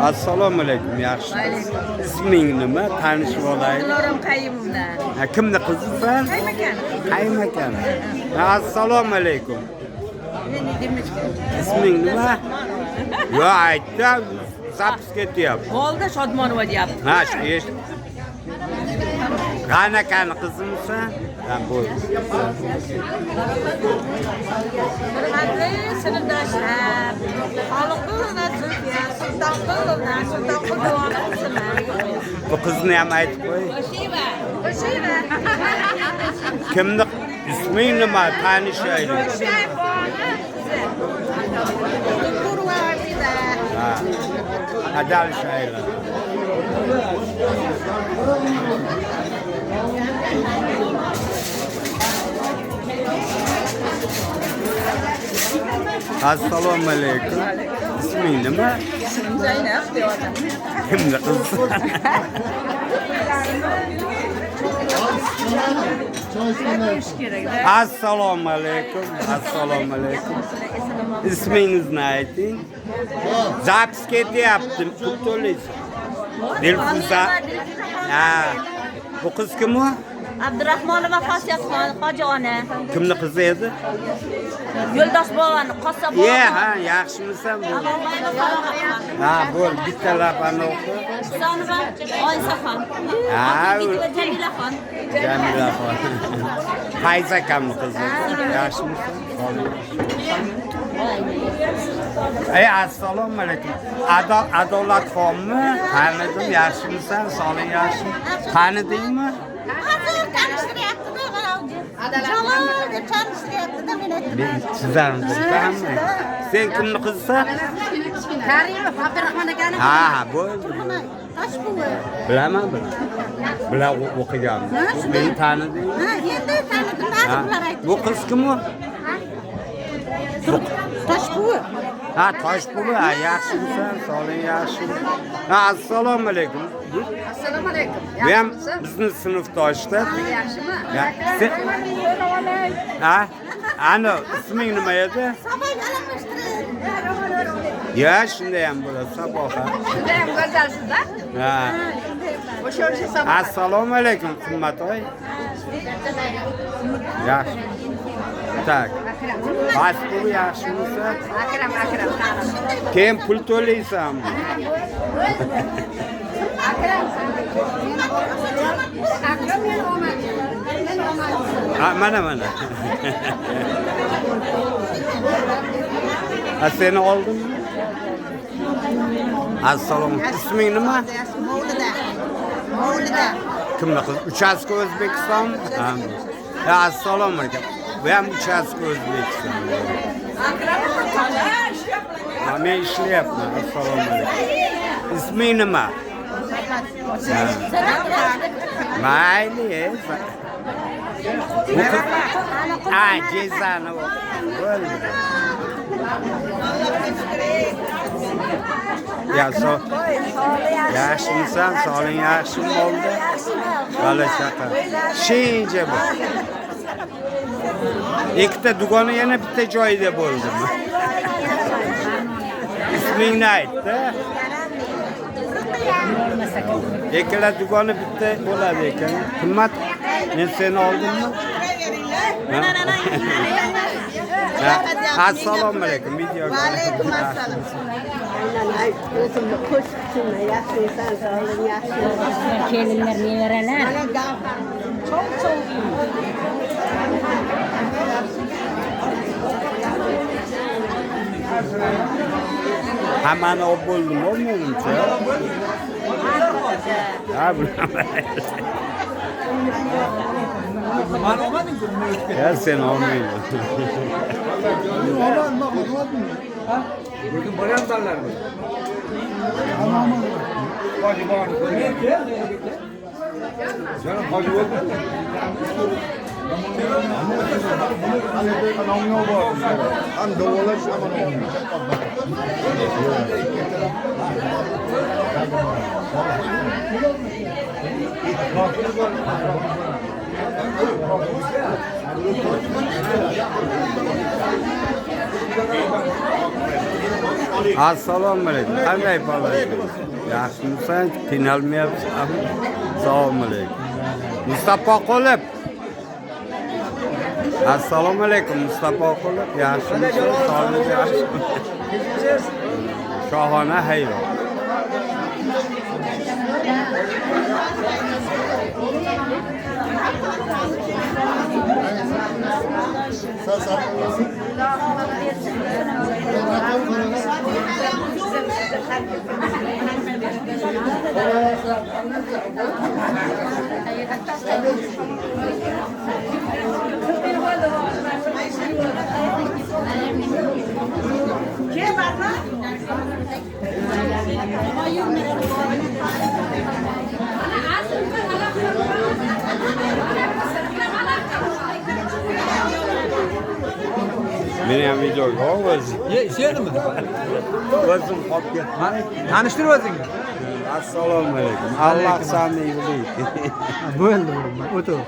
Assalomu alaykum, yaxshi. Isming nima? Tanishib olaylik. Dilorom Qayumovdan. Kimni qizisan? Qaymakan. Qaymakan. Assalomu alaykum. Meni Demirchka. Isming nima? Yo, aytdim. Zapis ketyapti. Bo'ldi, Shodmonova deyapti. Ha, shu eshit. Qanaqani qizimisan? Ha, bo'ldi. Hurmatli sinfdoshlar, Xoliqulova Zulfiya, Sultonqulova, Sultonqulova qizlar. Bu qizni ham aytib qo'y. Qo'shiva. Kimni isming nima? Tanishaylik. Ha. Adal shaylar. Assalomu alaykum. Isming nima? Zaynab deyapman. Kimni qiz? Assalomu alaykum. Assalomu alaykum. İsmingizni ayting. Zapis ketyapti, pul to'laysiz. Dilfuza. Ha. Bu qiz kim u? Abdurahmonova Xosiyatxon, hoji ona. Kimni qizi edi? Yo'ldosh bovani, Qossa bova. Ha, yaxshimisan bu? Ha, bo'l, bitta lapani o'qi. Sonova Oysaxon. Ha, Jamilaxon. Jamilaxon. Fayza akamni qizi. Yaxshimisan? Assalomu alaykum. Adolatxonmi? Tanidim, yaxshimisan? Sog'ing yaxshimi? Tanidingmi? Hozir tanishtiryapti-da, mana Jalol deb tanishtiryapti-da meni. Men sizlarni bilaman. Sen kimni qizisan? Karimov Abdurahmon akani. Ha, bo'ldi. Toshbuvi. Bilaman. Bilan o'qiganman. Meni tanidingmi? Ha, endi tanidim, ta'riflar aytdi. Bu qiz kim u? Toshbuvi. Ha, Toshbuvi, yaxshimisan? Sog'ing yaxshimi? Ha, assalomu alaykum. Assalomu alaykum. Bu ham bizni sinfdoshda. Yaxshimi? Ha? Ana, isming nima edi? Sabay almashtirib. Ya, shunday ham bo'ladi, Saboha. Shunday ham go'zalsiz-da? Ha. O'sha Saboy. Assalomu alaykum, qimmatdoy. Yaxshi. Tak. Bas bu yaxshimisan? Akram. Keyin pul to'laysanmi? Akram men olmadim. Ha, mana. Ha, seni oldimmi? Assalomu. Isming nima? Mavlida. Kimni qiz? Uchastka O'zbekistonmi? Ha, assalomu alaykum. Bu ham uchastka O'zbekiston. Ha, men ishlayapman. Assalomu alaykum. Isming nima? Mayli. Ha, Jezani. Bo'ldi. Yaxshimisan? Sog'ing yaxshimi bo'ldi? Bola chaqa. Shinja bu. Ikkita dugoni yana bitta joyida bo'ldimi? Ismingni ayt-da. Ikkala dugoni bitta bo'ladi ekan. Qimmat. Men seni oldimmi? Assalomu alaykum. Videoga. Va alaykum assalom. O'zimni qo'shiqchimi, yaxshisan, sog'ing yaxshi. Kelinlar nevaralar. Hammani olib bo'ldimi, menimcha? Ha, ya sen olmaydi. Bugün bayanlarlar mı? Canım hacı oldu. Assalomu alaykum. Qanday bo'laysiz? Yaxshimisan? Qiynalmayapsiz? Assalomu alaykum. Mustafa Qulib. Assalomu alaykum Mustafa Qulib. Yaxshimisiz? Sog'ligingiz yaxshimi? Shohona hayron. Meni ham videoga ol o'zing. Ishedimi? O'zim qolib ketmay. Tanishtir o'zingni. Assalomu alaykum. Alloh seni iylik. Bo'ldi, o'tir.